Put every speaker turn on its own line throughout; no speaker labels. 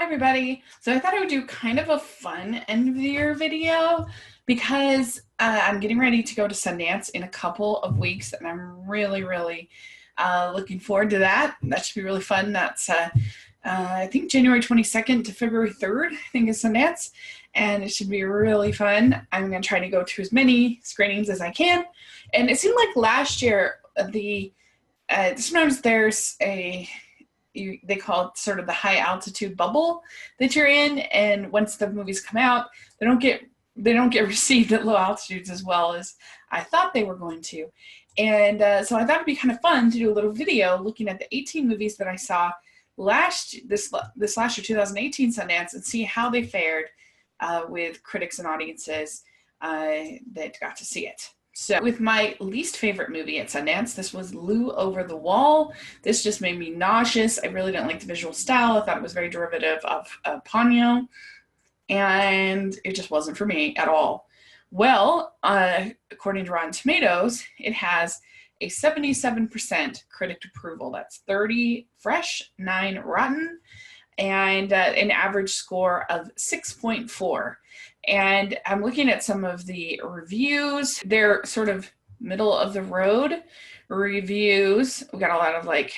everybody. So I thought I would do kind of a fun end of the year video because I'm getting ready to go to Sundance in a couple of weeks, and I'm really looking forward to that. That should be really fun. That's I think January 22nd to February 3rd, I think is Sundance, and it should be really fun. I'm going to try to go to as many screenings as I can. And it seemed like last year sometimes there's they call it sort of the high altitude bubble that you're in, and once the movies come out, they don't get received at low altitudes as well as I thought they were going to. And so I thought it'd be kind of fun to do a little video looking at the 18 movies that I saw this last year 2018 Sundance and see how they fared with critics and audiences that got to see it. So with my least favorite movie at Sundance, this was Lou Over the Wall. This just made me nauseous. I really didn't like the visual style. I thought it was very derivative of Ponyo, and it just wasn't for me at all. Well, according to Rotten Tomatoes, it has a 77% critic approval. That's 30 fresh, 9 rotten, and an average score of 6.4. And I'm looking at some of the reviews. They're sort of middle of the road reviews. We got a lot of like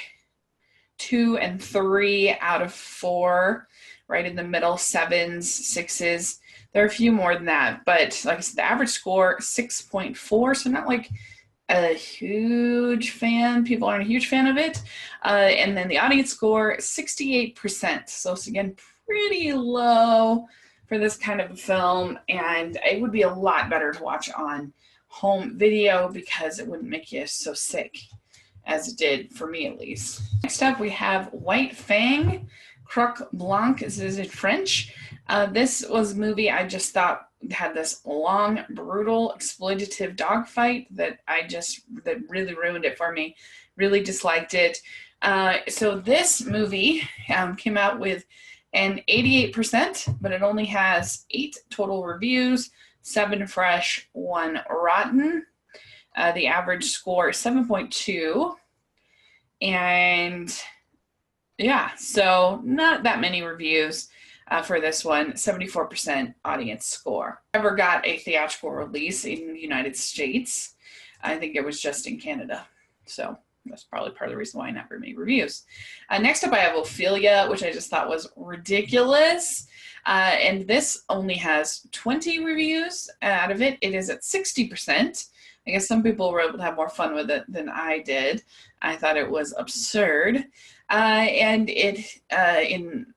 2 and 3 out of 4, right in the middle, 7s, 6s. There are a few more than that, but like I said, the average score 6.4, so not like a huge fan. People aren't a huge fan of it. And then the audience score 68%. So it's again pretty low for this kind of a film, and it would be a lot better to watch on home video because it wouldn't make you so sick as it did for me, at least. Next up, we have White Fang, Croc Blanc, this is in French. This was a movie I just thought had this long, brutal, exploitative dogfight that really ruined it for me. Really disliked it. So this movie came out with an 88%, but it only has 8 total reviews, 7 fresh, 1 rotten. The average score is 7.2. And yeah, so not that many reviews for this one, 74% audience score. Never got a theatrical release in the United States. I think it was just in Canada. So that's probably part of the reason why not very many reviews. Next up, I have Ophelia, which I just thought was ridiculous. And this only has 20 reviews out of it. It is at 60%. I guess some people were able to have more fun with it than I did. I thought it was absurd. And it,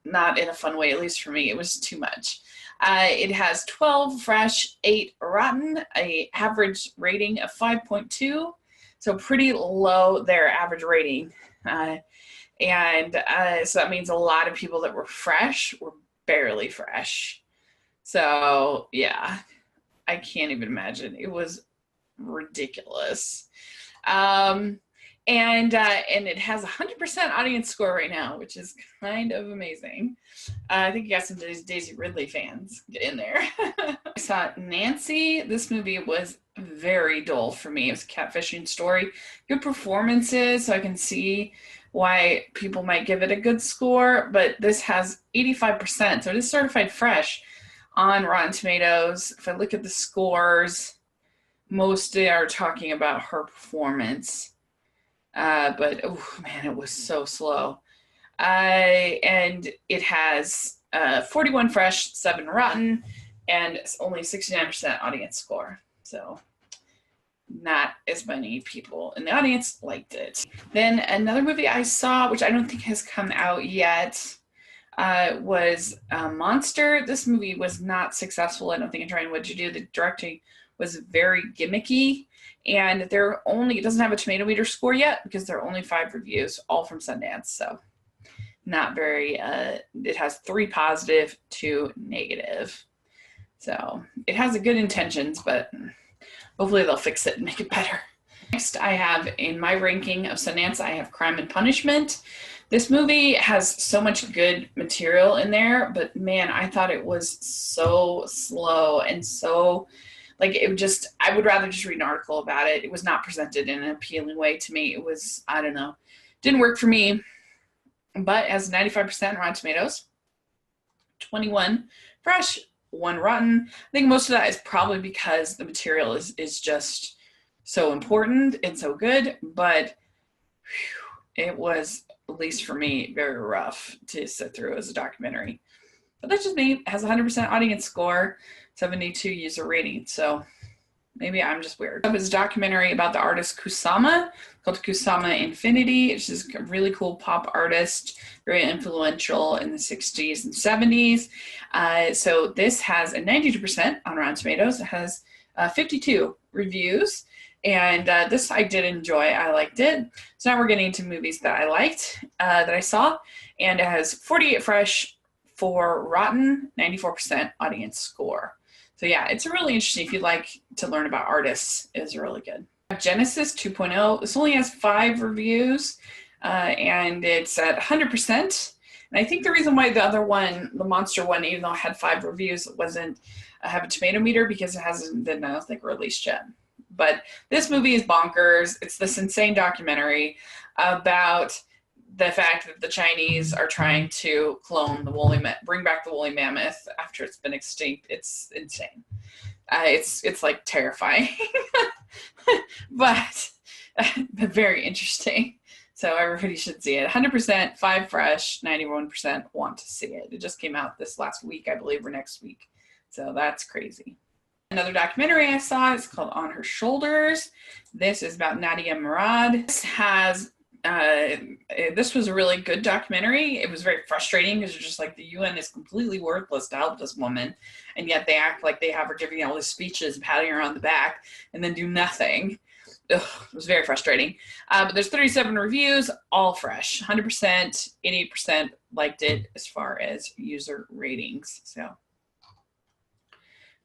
not in a fun way, at least for me, it was too much. It has 12 fresh, 8 rotten, an average rating of 5.2. So pretty low, their average rating. So that means a lot of people that were fresh were barely fresh. So yeah, I can't even imagine. It was ridiculous. And it has 100% audience score right now, which is kind of amazing. I think you got some Daisy Ridley fans. Get in there. I saw Nancy. This movie was very dull for me. It was a catfishing story. Good performances, so I can see why people might give it a good score, but this has 85%, so it is certified fresh on Rotten Tomatoes. If I look at the scores, most are talking about her performance. But oh man, it was so slow. And it has 41 fresh, 7 rotten, and only 69% audience score. So not as many people in the audience liked it. Then another movie I saw, which I don't think has come out yet, was Monster. This movie was not successful, I don't think, in trying what to do. The directing was very gimmicky, and it doesn't have a tomato meter score yet because there are only 5 reviews, all from Sundance. So not very, it has 3 positive, 2 negative. So it has a good intentions, but hopefully they'll fix it and make it better. Next, I have in my ranking of Sundance, I have Crime and Punishment. This movie has so much good material in there, but man, I thought it was so slow and so, like, I would rather just read an article about it. It was not presented in an appealing way to me. It was, I don't know, didn't work for me, but as 95% Rotten Tomatoes. 21 fresh, 1 rotten. I think most of that is probably because the material is just so important and so good, but whew, it was, at least for me, very rough to sit through as a documentary. But that's just me. It has 100% audience score, 72 user rating. So maybe I'm just weird. It was a documentary about the artist Kusama called Kusama Infinity. She's a really cool pop artist, very influential in the 60s and 70s. So this has a 92% on Rotten Tomatoes. It has 52 reviews. And this I did enjoy. I liked it. So now we're getting into movies that I liked, that I saw. And it has 48 fresh, 4 rotten, 94% audience score. So yeah, it's really interesting. If you'd like to learn about artists, it's really good. Genesis 2.0. This only has 5 reviews, and it's at 100%. And I think the reason why the other one, the monster one, even though it had 5 reviews, it wasn't have a tomato meter because it hasn't been, I don't think, released yet. But this movie is bonkers. It's this insane documentary about the fact that the Chinese are trying to clone the bring back the woolly mammoth after it's been extinct. It's insane. It's like terrifying, but very interesting. So everybody should see it. 100%, 5 fresh, 91% want to see it. It just came out this last week, I believe, or next week. So that's crazy. Another documentary I saw is called On Her Shoulders. This is about Nadia Murad. This was a really good documentary. It was very frustrating because it's just like the UN is completely worthless to help this woman, and yet they act like they have her giving all these speeches, patting her on the back, and then do nothing. Ugh, it was very frustrating. But there's 37 reviews, all fresh. 100%, 88% liked it as far as user ratings. So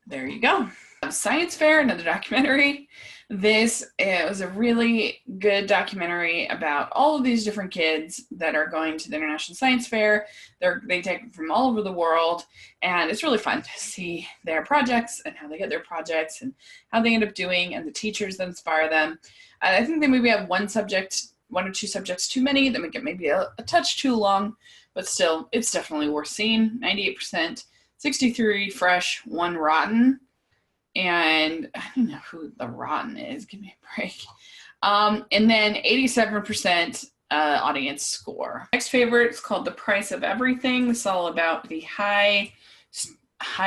there you go. Science Fair, another documentary. It was a really good documentary about all of these different kids that are going to the International Science Fair. They take them from all over the world, and it's really fun to see their projects and how they get their projects and how they end up doing, and the teachers that inspire them. I think they maybe have 1 or 2 subjects too many that make it maybe a touch too long, but still, it's definitely worth seeing. 98%, 63 fresh, 1 rotten. And I don't know who the rotten is. Give me a break. And then 87% audience score. Next favorite is called The Price of Everything. It's all about the high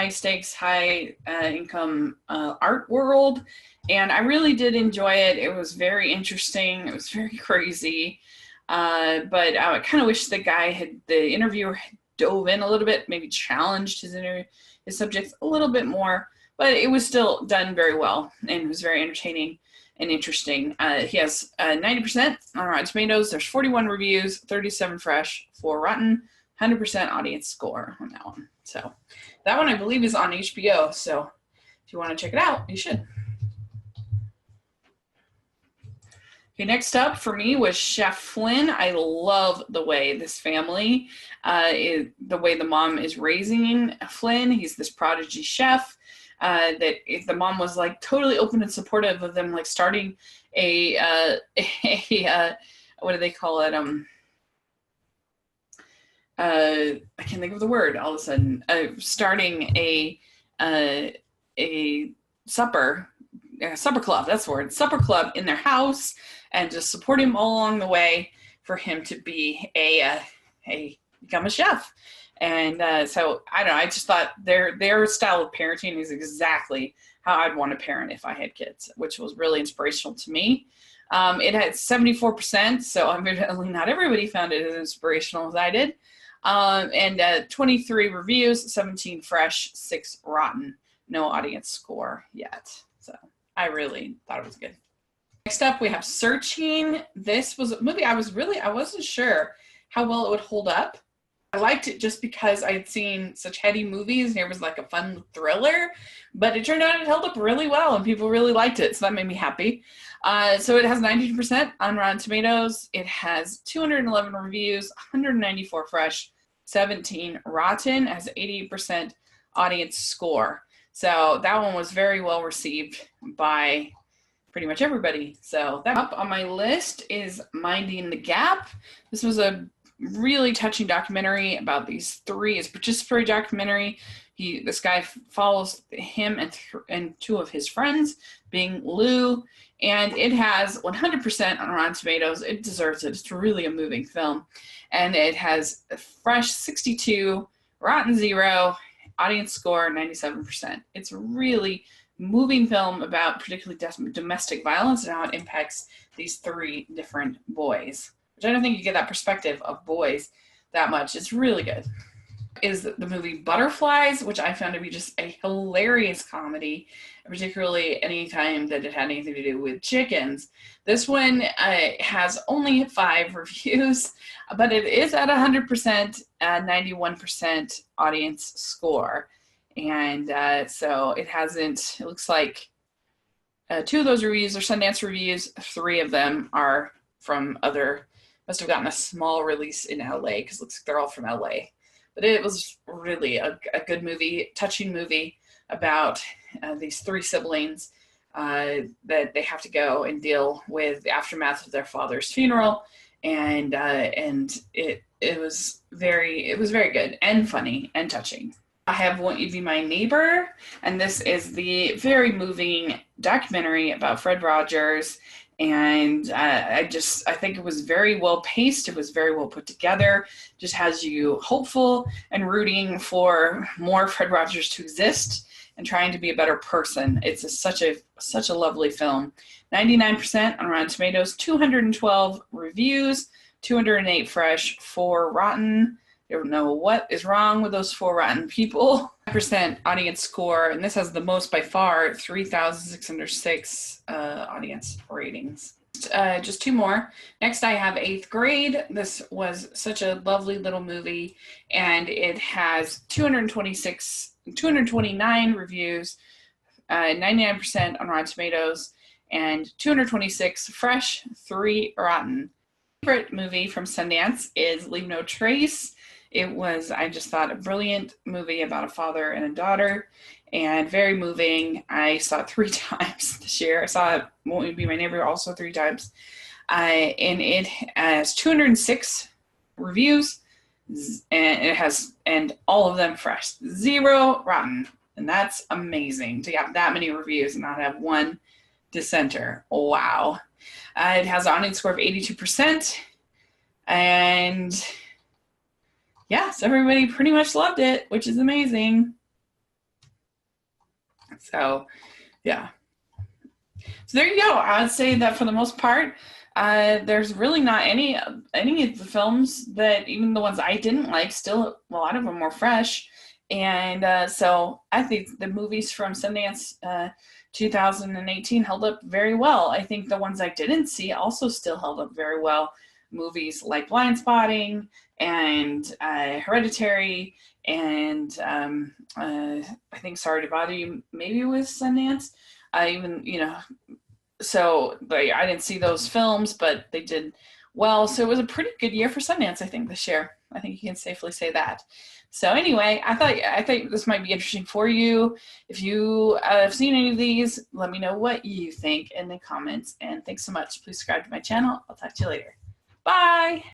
stakes, high income art world. And I really did enjoy it. It was very interesting. It was very crazy. But I kind of wish the interviewer had dove in a little bit, maybe challenged his subjects a little bit more. But it was still done very well, and it was very entertaining and interesting. He has 90% on Rotten Tomatoes. There's 41 reviews, 37 fresh, 4 rotten, 100% audience score on that one. So that one, I believe, is on HBO. So if you want to check it out, you should. Okay, next up for me was Chef Flynn. I love the way this family, the way the mom is raising Flynn. He's this prodigy chef. That if the mom was like totally open and supportive of them, like starting what do they call it? I can't think of the word all of a sudden. Starting a supper club. That's the word. Supper club in their house, and just support him all along the way for him to be become a chef. And so I don't know. I just thought their style of parenting is exactly how I'd want to parent if I had kids, which was really inspirational to me. It had 74%, so evidently not everybody found it as inspirational as I did. And 23 reviews, 17 fresh, 6 rotten. No audience score yet. So I really thought it was good. Next up, we have Searching. This was a movie I wasn't sure how well it would hold up. I liked it just because I had seen such heady movies and it was like a fun thriller, but it turned out it held up really well and people really liked it, so that made me happy. So it has 92% on Rotten Tomatoes. It has 211 reviews, 194 fresh, 17 rotten, has 88% audience score. So that one was very well received by pretty much everybody. So that up on my list is Minding the Gap. This was a really touching documentary about these three. It's a participatory documentary. This guy follows him and two of his friends, being Lou, and it has 100% on Rotten Tomatoes. It deserves it. It's really a moving film, and it has a fresh 62, Rotten 0, audience score 97%. It's a really moving film about particularly domestic violence and how it impacts these three different boys, which I don't think you get that perspective of boys that much. It's really good. Is the movie Butterflies, which I found to be just a hilarious comedy, particularly anytime that it had anything to do with chickens. This one has only 5 reviews, but it is at 100%, 91% audience score. And so it looks like 2 of those reviews are Sundance reviews, 3 of them are from must have gotten a small release in LA, because it looks like they're all from LA. But it was really a good movie, touching movie about these 3 siblings that they have to go and deal with the aftermath of their father's funeral, and it was very good and funny and touching. I have Won't You Be My Neighbor, and this is the very moving documentary about Fred Rogers. And I think it was very well paced. It was very well put together. Just has you hopeful and rooting for more Fred Rogers to exist and trying to be a better person. It's such a lovely film. 99% on Rotten Tomatoes, 212 reviews, 208 fresh, 4 rotten. I don't know what is wrong with those 4 rotten people. 5% audience score, and this has the most by far, 3,606 audience ratings. Just 2 more. Next, I have 8th Grade. This was such a lovely little movie, and it has 229 reviews, 99% on Rotten Tomatoes, and 226 fresh, 3 rotten. My favorite movie from Sundance is Leave No Trace. It was, I just thought, a brilliant movie about a father and a daughter, and very moving. I saw it 3 times this year. I saw it Won't You Be My Neighbor also 3 times. And it has 206 reviews, and all of them fresh. 0 rotten. And that's amazing to have that many reviews and not have 1 dissenter. Wow. It has an audience score of 82%. And yes, everybody pretty much loved it, which is amazing. So, yeah. So there you go. I would say that for the most part, there's really not any of the films that, even the ones I didn't like, still a lot of them were fresh. And so I think the movies from Sundance 2018 held up very well. I think the ones I didn't see also still held up very well. Movies like Blind Spotting and Hereditary, and I think Sorry to Bother You maybe with Sundance. So I didn't see those films, but they did well. So it was a pretty good year for Sundance, I think, this year. I think you can safely say that. So anyway, I thought this might be interesting for you. If you have seen any of these, let me know what you think in the comments. And thanks so much. Please subscribe to my channel. I'll talk to you later. Bye.